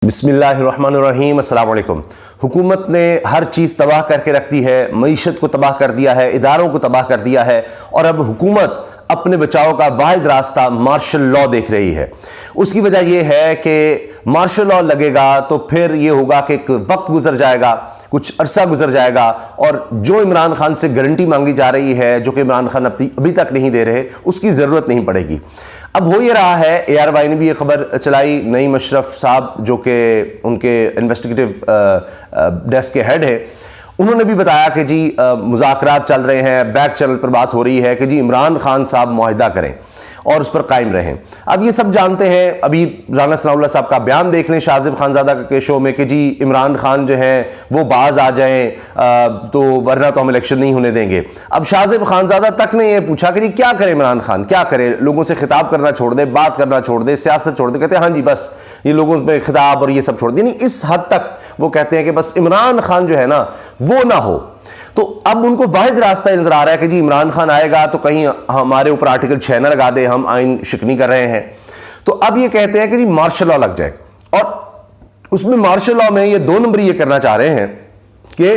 बिस्मिल्लाहिर्रहमानिर्रहीम, अस्सलाम वालेकुम। हुकूमत ने हर चीज़ तबाह करके रख दी है, मईशत को तबाह कर दिया है, इदारों को तबाह कर दिया है और अब हुकूमत अपने बचाव का वाहिद रास्ता मार्शल लॉ देख रही है। उसकी वजह यह है कि मार्शल लॉ लगेगा तो फिर यह होगा कि एक वक्त गुजर जाएगा, कुछ अरसा गुजर जाएगा और जो इमरान खान से गारंटी मांगी जा रही है, जो कि इमरान खान अभी तक नहीं दे रहे, उसकी ज़रूरत नहीं पड़ेगी। अब हो ये रहा है, ARY ने भी ये खबर चलाई, नईम अशरफ साहब जो कि उनके इन्वेस्टिगेटिव डेस्क के हेड है, उन्होंने भी बताया कि जी मुज़ाकरात चल रहे हैं, बैक चैनल पर बात हो रही है कि जी इमरान खान साहब मुआहिदा करें और उस पर कायम रहें। अब ये सब जानते हैं, अभी राना सनाउल्लाह साहब का बयान देख लें शाहज़ेब खानज़ादा के शो में कि जी इमरान खान जो हैं वो बाज आ जाएं तो वरना तो हम इलेक्शन नहीं होने देंगे। अब शाहज़ेब खानज़ादा तक ने ये पूछा कि जी क्या करे इमरान खान, क्या करे, लोगों से खिताब करना छोड़ दे, बात करना छोड़ दे, सियासत छोड़ दे। कहते हैं हाँ जी बस ये लोगों पे खिताब और ये सब छोड़ दे। नहीं, इस हद तक वो कहते हैं कि बस इमरान खान जो है ना वो ना हो। तो अब उनको वाहिद रास्ता नजर आ रहा है कि जी इमरान खान आएगा तो कहीं हमारे ऊपर आर्टिकल 6 न लगा दे, हम आइन शिकनी कर रहे हैं। तो अब ये कहते हैं कि जी मार्शल लॉ लग जाए और उसमें मार्शल लॉ में ये 2 नंबर ये करना चाह रहे हैं कि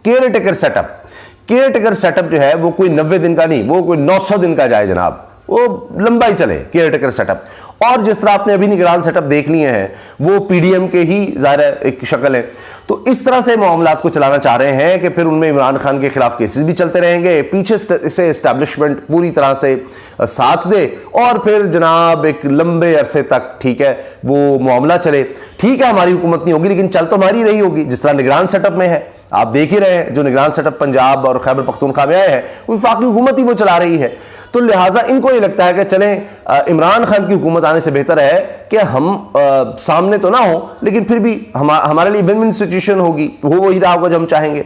care taker setup. Care taker setup जो है वो कोई 90 दिन का नहीं, वो कोई 900 दिन का जाए जनाब, वो लंबा ही चले केयर टेकर सेटअप। और जिस तरह आपने अभी निगरान सेटअप देख लिए हैं वो PDM के ही ज़ाहिर एक शक्ल है। तो इस तरह से मामलात को चलाना चाह रहे हैं कि फिर उनमें इमरान खान के खिलाफ केसेस भी चलते रहेंगे, पीछे से इस्टेब्लिशमेंट पूरी तरह से साथ दे और फिर जनाब एक लंबे अरसे तक, ठीक है, वो मामला चले। ठीक है हमारी हुकूमत नहीं होगी लेकिन चल तो हमारी रही होगी, जिस तरह निगरान सेटअप में है। आप देख ही रहे हैं जो निगरान सेटअप पंजाब और खैबर पख्तूनख्वा में आए हैं वो वफाकी हुकूमत ही वो चला रही है। तो लिहाजा इनको ये लगता है कि चलें इमरान खान की हुकूमत आने से बेहतर है कि हम सामने तो ना हो लेकिन फिर भी हमारे लिए विन विन सिचुएशन होगी, वो वही रहा होगा जो हम चाहेंगे।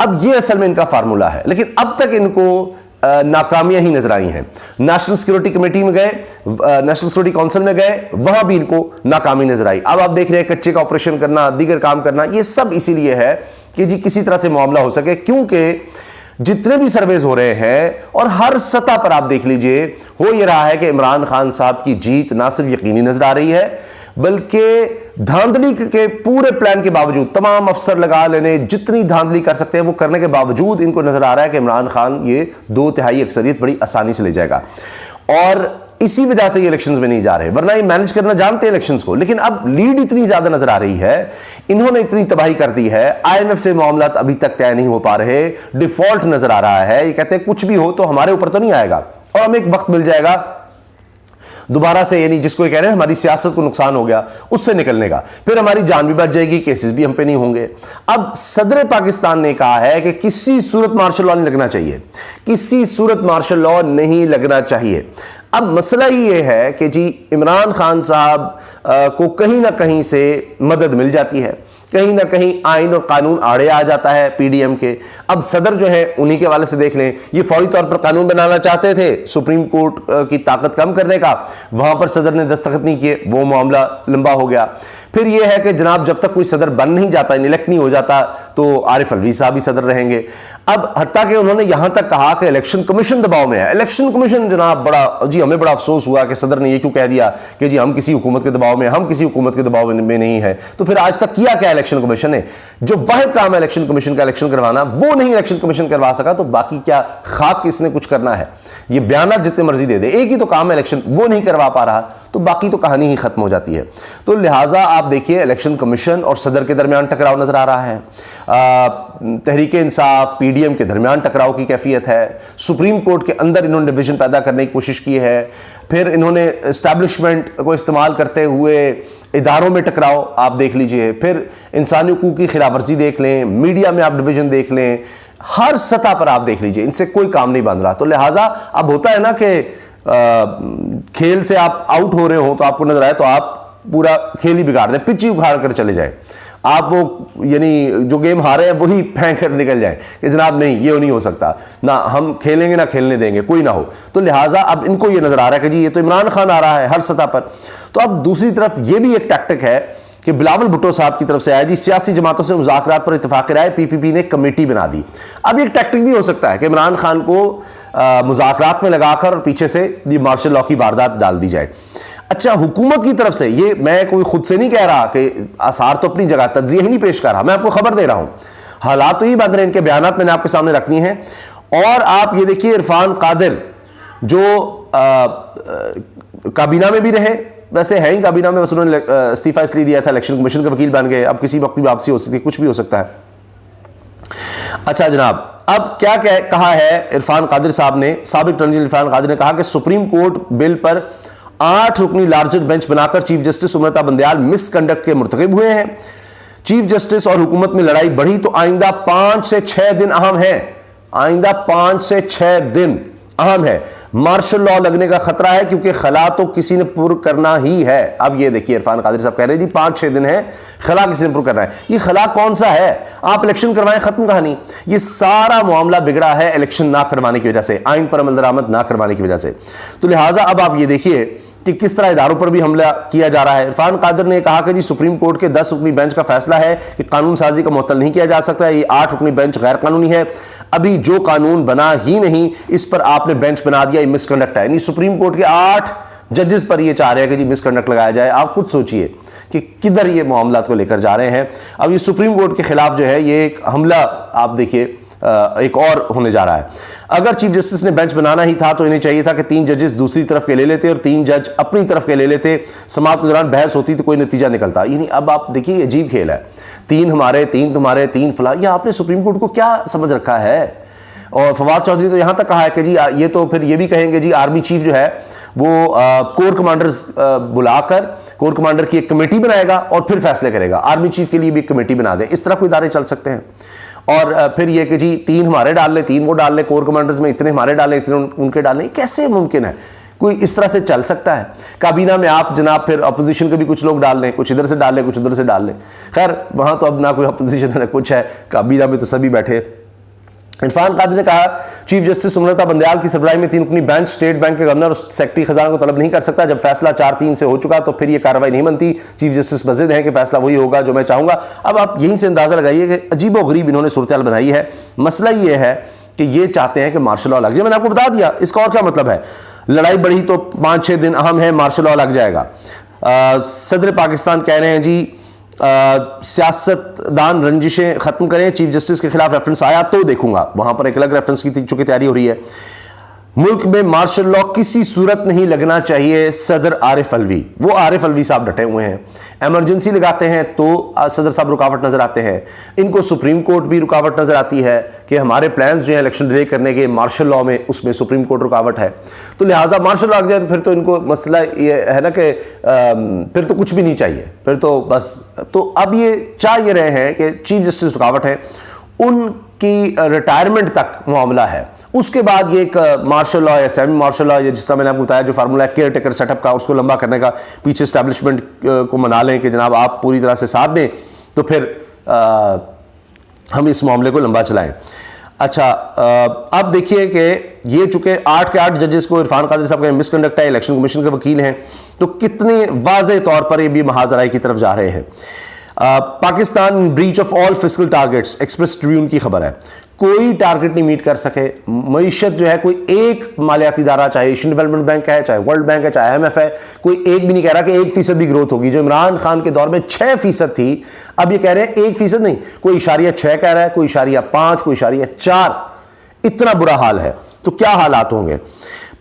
अब ये असल में इनका फार्मूला है, लेकिन अब तक इनको नाकामियां ही नजर आई हैं। नेशनल सिक्योरिटी कमेटी में गए, नेशनल सिक्योरिटी काउंसिल में गए, वहां भी इनको नाकामी नजर आई। अब आप देख रहे हैं कच्चे का ऑपरेशन करना, दीगर काम करना, ये सब इसीलिए है कि जी किसी तरह से मामला हो सके, क्योंकि जितने भी सर्वेज हो रहे हैं और हर सतह पर आप देख लीजिए हो ये रहा है कि इमरान खान साहब की जीत ना सिर्फ यकीनी नजर आ रही है बल्कि धांधली के पूरे प्लान के बावजूद, तमाम अफसर लगा लेने, जितनी धांधली कर सकते हैं वो करने के बावजूद इनको नजर आ रहा है कि इमरान खान ये 2/3 अक्सरियत बड़ी आसानी से ले जाएगा और इसी वजह से ये इलेक्शंस में नहीं जा रहे, वरना ये मैनेज करना जानते हैं इलेक्शंस को। लेकिन अब लीड इतनी ज्यादा नजर आ रही है, इन्होंने इतनी तबाही कर दी है, IMF से मामला अभी तक तय नहीं हो पा रहे, डिफॉल्ट नजर आ रहा है। ये कहते हैं कुछ भी हो तो हमारे ऊपर तो नहीं आएगा और हमें एक वक्त मिल जाएगा दोबारा से, यानी जिसको ये कह रहे हैं हमारी सियासत को नुकसान हो गया उससे निकलने का, फिर हमारी जान भी बच जाएगी, केसेस भी हम पे नहीं होंगे। अब सदर पाकिस्तान ने कहा है कि किसी सूरत मार्शल लॉ नहीं लगना चाहिए, किसी सूरत मार्शल लॉ नहीं लगना चाहिए। अब मसला ही ये है कि जी इमरान खान साहब को कहीं ना कहीं से मदद मिल जाती है, कहीं ना कहीं आइन और कानून आड़े आ जाता है PDM के। अब सदर जो है उन्हीं के हवाले से देख लें, ये फौरी तौर पर कानून बनाना चाहते थे सुप्रीम कोर्ट की ताकत कम करने का, वहां पर सदर ने दस्तखत नहीं किए, वो मामला लंबा हो गया। फिर यह है कि जनाब जब तक कोई सदर बन नहीं जाता, इलेक्ट नहीं हो जाता, तो आरिफ अलवी साहब ही सदर रहेंगे। अब हत्ता कि उन्होंने यहां तक कहा कि इलेक्शन कमीशन दबाव में है। इलेक्शन कमीशन जनाब बड़ा जी, हमें बड़ा अफसोस हुआ कि सदर ने यह क्यों कह दिया कि जी हम किसी हुकूमत के दबाव में, हम किसी हुकूमत के दबाव में नहीं है। तो फिर आज तक किया क्या इलेक्शन कमीशन ने? जो वाहिद काम है इलेक्शन कमीशन का इलेक्शन करवाना, वो नहीं इलेक्शन कमीशन करवा सका, तो बाकी क्या खाक किसने कुछ करना है? ये बयान जितने मर्जी दे दे, एक ही तो काम है इलेक्शन, वो नहीं करवा पा रहा, तो बाकी तो कहानी ही खत्म हो जाती है। तो लिहाजा आप देखिए इलेक्शन कमीशन और सदर के दरमियान टकराव नजर आ रहा है, तहरीक इंसाफ PDM के दरमियान टकराव की कैफियत है, सुप्रीम कोर्ट के अंदर इन्होंने डिवीजन पैदा करने की कोशिश की है, फिर इन्होंने एस्टैब्लिशमेंट को इस्तेमाल करते हुए इदारों में टकराव आप देख लीजिए, फिर इंसानी हकूक़ की खिलाफ वर्जी देख लें, मीडिया में आप डिवीजन देख लें, हर सतह पर आप देख लीजिए, इनसे कोई काम नहीं बन रहा। तो लिहाजा अब होता है ना कि खेल से आप आउट हो रहे हो तो आपको नजर आए तो आप पूरा खेल ही बिगाड़ दें, पिच ही उखाड़ कर चले जाए, आप वो यानी जो गेम हारे हैं वही फेंक कर निकल जाए कि जनाब नहीं ये नहीं हो सकता, ना हम खेलेंगे ना खेलने देंगे, कोई ना हो। तो लिहाजा अब इनको ये नजर आ रहा है कि जी ये तो इमरान खान आ रहा है हर सतह पर। तो अब दूसरी तरफ ये भी एक टैक्टिक है कि बिलावल भुट्टो साहब की तरफ से आया जी सियासी जमातों से मुज़ाकरात पर इत्तेफाक राय, PPP ने कमेटी बना दी। अब एक टैक्टिक भी हो सकता है कि इमरान खान को मुज़ाकरात में लगाकर और पीछे से मार्शल लॉ की वारदात डाल दी जाए। अच्छा, हुकूमत की तरफ से, ये मैं कोई खुद से नहीं कह रहा कि आसार तो अपनी जगह, तज्जिया ही नहीं पेश कर रहा, मैं आपको खबर दे रहा हूं, हालात तो ही बन रहे हैं, इनके बयानात मैंने आपके सामने रखनी है। और आप ये देखिए, इरफान कादिर जो काबीना में भी रहे, वैसे है ही काबीना में, बस उन्होंने इस्तीफा इसलिए दिया था, इलेक्शन कमीशन के वकील बन गए, अब किसी वक्त भी वापसी हो सकती है, कुछ भी हो सकता है। अच्छा जनाब, अब क्या कहा है इरफान कादिर साहब ने, साबिक अटॉर्नी जनरल इरफान कादिर ने कहा कि सुप्रीम कोर्ट बिल पर 8 रुकनी लार्जर बेंच बनाकर chief justice Sumalatha Bandial misconduct के मुर्तकिब हुए हैं। चीफ जस्टिस और हुकूमत में लड़ाई बढ़ी तो आइंदा 5 से 6 दिन अहम है, आइंदा 5 से 6 दिन अहम है। मार्शल लॉ लगने का खतरा है क्योंकि खला तो किसी ने पुर करना ही है। अब ये देखिए, इरफान कादिर साहब कह रहे हैं जी 5-6 दिन है, खला किसी ने पुर करना है। ये खला कौन सा है? आप इलेक्शन करवाएं, खत्म कहानी। ये सारा मामला बिगड़ा है इलेक्शन ना करवाने की वजह से, आइन पर अमल दरामद ना करवाने की वजह से। तो लिहाजा अब आप ये देखिए कि किस तरह इदारों पर भी हमला किया जा रहा है। इरफान कादिर ने कहा कि जी सुप्रीम कोर्ट के 10 रुकनी बेंच का फैसला है कि कानून साजी का मुअत्तल नहीं किया जा सकता, ये 8 रुकनी बेंच गैर कानूनी है। अभी जो कानून बना ही नहीं, इस पर आपने बेंच बना दिया, ये मिसकंडक्ट है। यानी सुप्रीम कोर्ट के 8 जजेस पर ये चाह रहे हैं कि जी मिसकंडक्ट लगाया जाए। आप खुद सोचिए कि किधर ये मामला को लेकर जा रहे हैं। अब ये सुप्रीम कोर्ट के खिलाफ जो है, ये एक हमला आप देखिए एक और होने जा रहा है। अगर चीफ जस्टिस ने बेंच बनाना ही था तो इन्हें चाहिए था कि 3 जजेस दूसरी तरफ के ले लेते और 3 जज अपनी तरफ के ले लेते, समाअत के दौरान बहस होती तो कोई नतीजा निकलता। यानी अब आप देखिए, अजीब खेल है, 3 हमारे, 3 तुम्हारे, 3 फला। ये आपने सुप्रीम कोर्ट को क्या समझ रखा है? और फवाद चौधरी तो यहां तक कहा है कि जी ये तो फिर ये भी कहेंगे जी आर्मी चीफ जो है वो कोर कमांडर्स बुलाकर कोर कमांडर की एक कमेटी बनाएगा और फिर फैसले करेगा। आर्मी चीफ के लिए भी एक कमेटी बना दे। इस तरह कोई इदारे चल सकते हैं। और फिर ये कि जी 3 हमारे डाल ले, 3 वो डाल ले, कोर कमांडर्स में इतने हमारे डाले, इतने उनके डालने, कैसे मुमकिन है? कोई इस तरह से चल सकता है? काबीना में आप जनाब फिर अपोजिशन के भी कुछ लोग डाल लें, कुछ इधर से डाल लें, कुछ उधर से डाल लें। खैर वहां तो अब ना कोई अपोजिशन है ना कुछ है, काबीना में तो सभी बैठे। इरफान कादिर ने कहा चीफ जस्टिस सुमलता बंदयाल की सरबराही में 3 रुकनी बेंच स्टेट बैंक के गवर्नर और सेक्रेटरी खजाना को तलब नहीं कर सकता। जब फैसला 4-3 से हो चुका तो फिर यह कार्रवाई नहीं बनती। चीफ जस्टिस मजिद है कि फैसला वही होगा जो मैं चाहूंगा। अब आप यहीं से अंदाजा लगाइए कि अजीबोगरीब इन्होंने सूरत हाल बनाई है। मसला यह है कि ये चाहते हैं कि मार्शल लॉ लग जाए। मैंने आपको बता दिया इसका और क्या मतलब है। लड़ाई बढ़ी तो 5-6 दिन अहम है, मार्शल लॉ लग जाएगा। सदर पाकिस्तान कह रहे हैं जी सियासतदान रंजिशें खत्म करें, चीफ जस्टिस के खिलाफ रेफरेंस आया तो देखूंगा। वहां पर एक अलग रेफरेंस की चूंकि तैयारी हो रही है। मुल्क में मार्शल लॉ किसी सूरत नहीं लगना चाहिए, सदर आरिफ अलवी। वो आरिफ अलवी साहब डटे हुए हैं। इमरजेंसी लगाते हैं तो सदर साहब रुकावट नजर आते हैं। इनको सुप्रीम कोर्ट भी रुकावट नजर आती है कि हमारे प्लान्स जो है इलेक्शन डिले करने के मार्शल लॉ में, उसमें सुप्रीम कोर्ट रुकावट है। तो लिहाजा मार्शल लॉ लग जाए तो फिर तो इनको मसला ये है ना कि फिर तो कुछ भी नहीं चाहिए, फिर तो बस। तो अब ये चाह ये रहे हैं कि चीफ जस्टिस रुकावट है, उनकी रिटायरमेंट तक मामला है। उसके बाद ये एक मार्शल लॉ या सेमी मार्शल लॉ, जिस तरह मैंने आपको बताया जो फार्मूला है केयर टेकर सेटअप का, उसको लंबा करने का, पीछे एस्टैब्लिशमेंट को मना लें कि जनाब आप पूरी तरह से साथ दें तो फिर हम इस मामले को लंबा चलाएं। अच्छा, अब देखिए कि ये चूंकि 8 के 8 जजेस को इरफान कादिर साहब का मिसकंडक्ट है, इलेक्शन कमीशन के वकील हैं, तो कितने वाज़ेह तौर पर ये भी महाजराई की तरफ जा रहे हैं। Pakistan breach of all fiscal targets, express Tribune की खबर है। कोई टारगेट नहीं मीट कर सके। मईशत जो है, कोई एक मालियाती इदारा, चाहे एशियन डेवलपमेंट बैंक है, चाहे वर्ल्ड बैंक है, चाहे IMF है, कोई एक भी नहीं कह रहा कि 1% भी ग्रोथ होगी। जो इमरान खान के दौर में 6% थी, अब ये कह रहे हैं 1% नहीं, कोई इशारिया 6 कह रहा है, कोई इशारिया 5, कोई इशारिया 4। इतना बुरा हाल है। तो क्या हालात होंगे।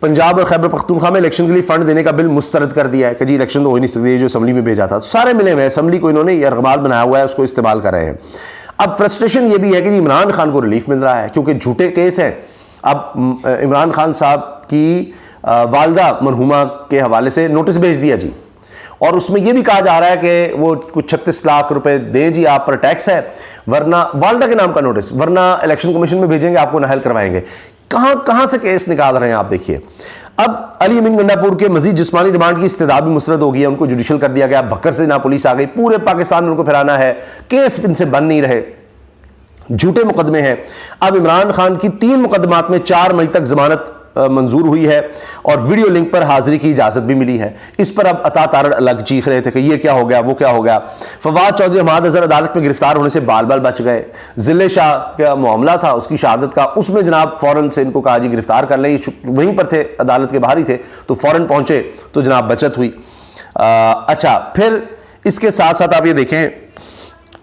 पंजाब और खैबर पख्तूनख्वा में इलेक्शन के लिए फंड देने का बिल मुस्तरद कर दिया है कि जी इलेक्शन तो हो ही नहीं सकती, जो असम्बली में भेजा था। सारे मिले हुए हैं, असम्बली को इन्होंने यरगमाल बनाया हुआ है, उसको इस्तेमाल कर रहे हैं। अब फ्रस्ट्रेशन ये भी है कि इमरान खान को रिलीफ मिल रहा है क्योंकि झूठे केस हैं। अब इमरान खान साहब की वालदा मरहुमा के हवाले से नोटिस भेज दिया जी, और उसमें यह भी कहा जा रहा है कि वो कुछ 36 लाख रुपए दें जी, आप पर टैक्स है, वरना वालदा के नाम का नोटिस, वरना इलेक्शन कमीशन में भेजेंगे, आपको नाहल करवाएंगे। कहां से केस निकाल रहे हैं आप देखिए। अब अली अमीन गंडापुर के मजीद जिस्मानी रिमांड की इस्तेदाद भी मुस्तरद हो गई है, उनको जुडिशल कर दिया गया। भक्कर से ना पुलिस आ गई, पूरे पाकिस्तान में उनको फिराना है, केस इनसे बन नहीं रहे, झूठे मुकदमे हैं। अब इमरान खान की 3 मुकदमात में 4 मई तक जमानत मंजूर हुई है और वीडियो लिंक पर हाजिरी की इजाजत भी मिली है। इस पर अब अता तारड़ अलग चीख रहे थे कि ये क्या हो गया, वो क्या हो गया। फवाद चौधरी हमाद अजहर अदालत में गिरफ्तार होने से बाल बाल बच गए। जिले शाह का मामला था, उसकी शहादत का, उसमें जनाब फौरन से इनको कहा जी गिरफ्तार कर लें, वहीं पर थे, अदालत के बाहर ही थे, तो फौरन पहुंचे तो जनाब बचत हुई। अच्छा, फिर इसके साथ साथ आप ये देखें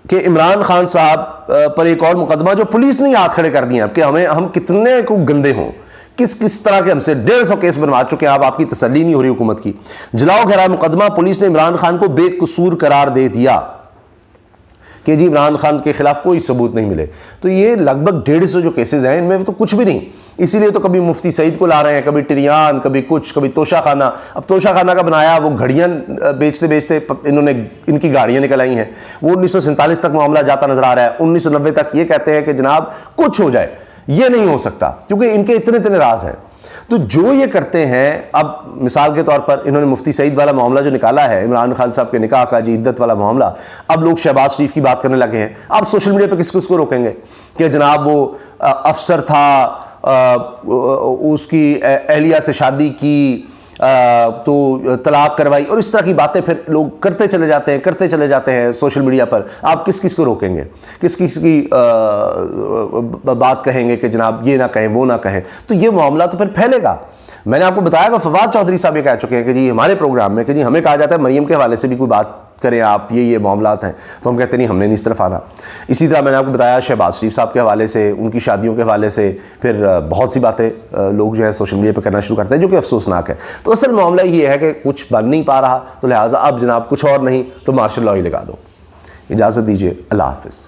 कि इमरान खान साहब पर एक और मुकदमा जो पुलिस ने हाथ खड़े कर दिए हैं कि हम कितने को गंदे हों, किस किस तरह के हमसे 150 केस बनवा चुके हैं, अब आपकी तसल्ली नहीं हो रही हुकूमत की। जलाओ घेरा मुकदमा, पुलिस ने इमरान खान को बेकसूर करार दे दिया कि जी इमरान खान के खिलाफ कोई सबूत नहीं मिले। तो ये लगभग 150 जो केसेस हैं इनमें तो कुछ भी नहीं, इसीलिए तो कभी मुफ्ती सईद को ला रहे हैं, कभी टिरियान, कभी कुछ, कभी तोशा खाना। अब तोशा खाना का बनाया, वो घड़ियाँ बेचते बेचते इन्होंने इनकी गाड़ियाँ निकल आई हैं। वो 1947 तक मामला जाता नजर आ रहा है। 1990 तक ये कहते हैं कि जनाब कुछ हो जाए, ये नहीं हो सकता क्योंकि इनके इतने इतने राज हैं। तो जो ये करते हैं, अब मिसाल के तौर पर इन्होंने मुफ्ती सईद वाला मामला जो निकाला है, इमरान खान साहब के निकाह का जी इद्दत वाला मामला, अब लोग शहबाज शरीफ की बात करने लगे हैं। अब सोशल मीडिया पे किस किसको रोकेंगे कि जनाब वो अफसर था, उसकी एहलिया से शादी की, तो तलाक करवाई, और इस तरह की बातें फिर लोग करते चले जाते हैं सोशल मीडिया पर। आप किस किस को रोकेंगे, किस किस की बात कहेंगे कि जनाब ये ना कहें, वो ना कहें, तो ये मामला तो फिर फैलेगा। मैंने आपको बताया कि फवाद चौधरी साहब ये कह चुके हैं कि जी हमारे प्रोग्राम में कि जी हमें कहा जाता है मरियम के हवाले से भी कोई बात करें आप, ये मामलात हैं, तो हम कहते नहीं, हमने नहीं इस तरफ आना। इसी तरह मैंने आपको बताया शहबाज शरीफ साहब के हवाले से, उनकी शादियों के हवाले से फिर बहुत सी बातें लोग जो है सोशल मीडिया पर करना शुरू करते हैं, जो कि अफसोसनाक है। तो असल मामला ये है कि कुछ बन नहीं पा रहा, तो लिहाजा अब जनाब कुछ और नहीं तो मार्शल लॉ ही लगा दो। इजाज़त दीजिए, अल्लाह हाफ़िज़।